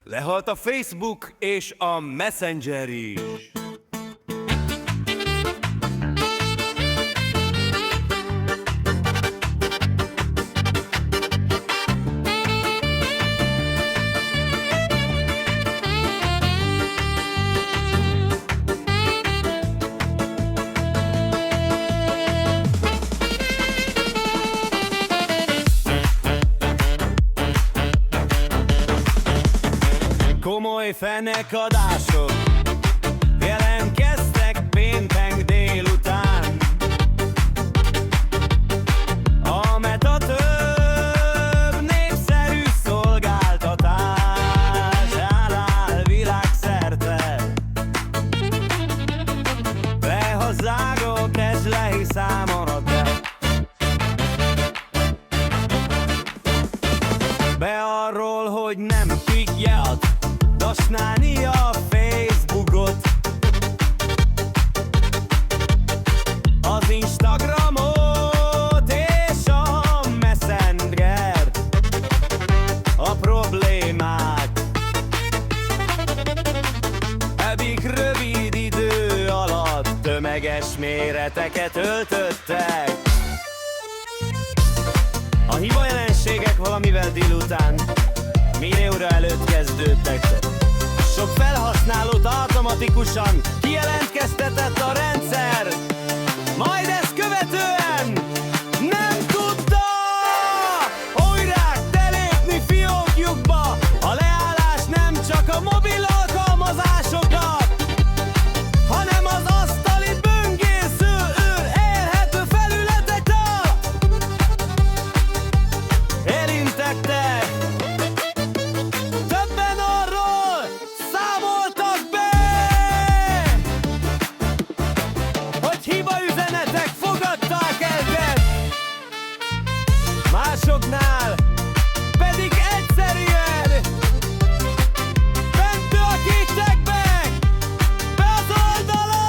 Lehalt a Facebook és a Messenger is. Komoly fenekadások jelentkeztek péntek délután. A Meta több népszerű szolgáltatás áll világszerte. Behozzágok ez lehiszámon a te. Be arról, hogy nem figyeld használni a Facebookot, az Instagramot és a Messengert. A problémák eddig rövid idő alatt tömeges méreteket öltöttek. A hibajelenségek valamivel délután fél óra előtt kezdődtek. Sok felhasználót automatikusan kijelentkeztetett a rendszer, majd ezt követően nem tudta újra belépni fiókjukba. A leállás nem csak a mobil alkalmazásokat, hanem az asztali böngésző érhető felületekről érintettek. Másoknál pedig egyszerűen bentöltítek meg be az oldalak.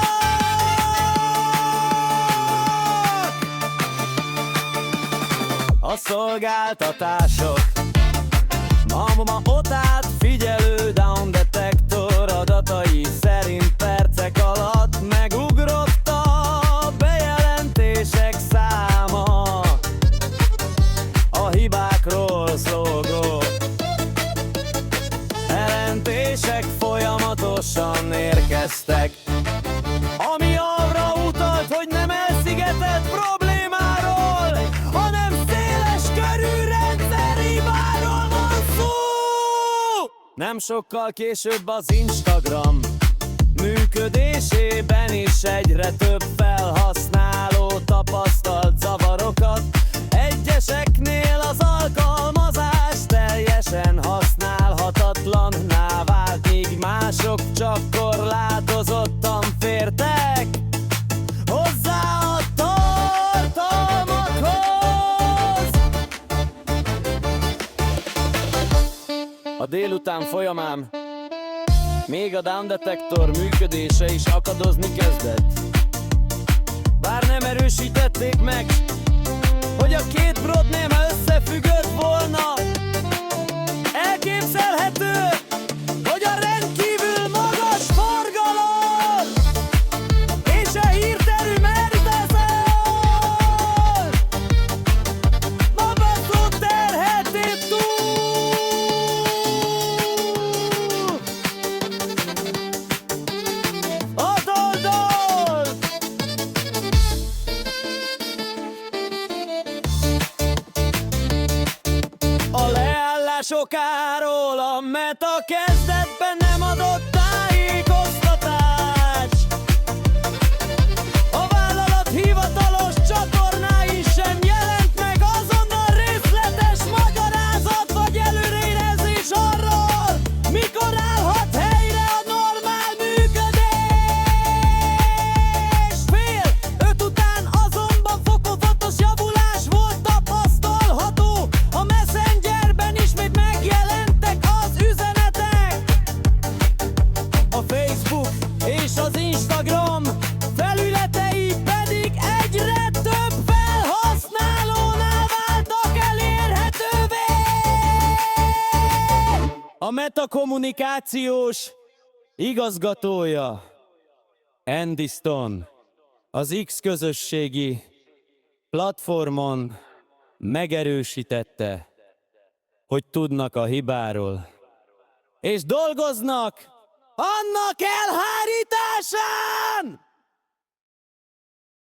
A szolgáltatások ma ott átfigyelő Down Detector adatai szerint percek alatt megugrott a bejelentések száma. A hibákról szóló jelentések folyamatosan érkeztek, ami arra utalt, hogy nem elszigetelt problémáról, hanem széles körű rendszerhibáról van szó. Nem sokkal később az Instagram működésében is egyre több felhasználó tapasztalt zavarokat. Egyeseknél az alkalmazás teljesen használhatatlanná vált, míg mások csak korlátozottan fértek hozzá a tartalmakhoz. A délután folyamán még a Down Detector működése is akadozni kezdett. Bár nem erősítették meg, hogy a két probléma összefüggött volna, elképzelhető, hogy a rendkívül magas forgalom és a hírterű merítező magasról terheti túl az oldalt. A leállásokáról a Meta kezdetben nem adott tájékoztatást. A vállalat hivatalos csatornái sem jelent meg azonnal részletes magyarázat vagy előrejelzés arról, mikor állhat helyre a normál működés. Fél 5 után azonban fokozatos javulás volt tapasztalható. A Messengerben ismét megjelentek az üzenetek, kommunikációs igazgatója, Andy Stone, az X közösségi platformon megerősítette, hogy tudnak a hibáról, és dolgoznak annak elhárításán!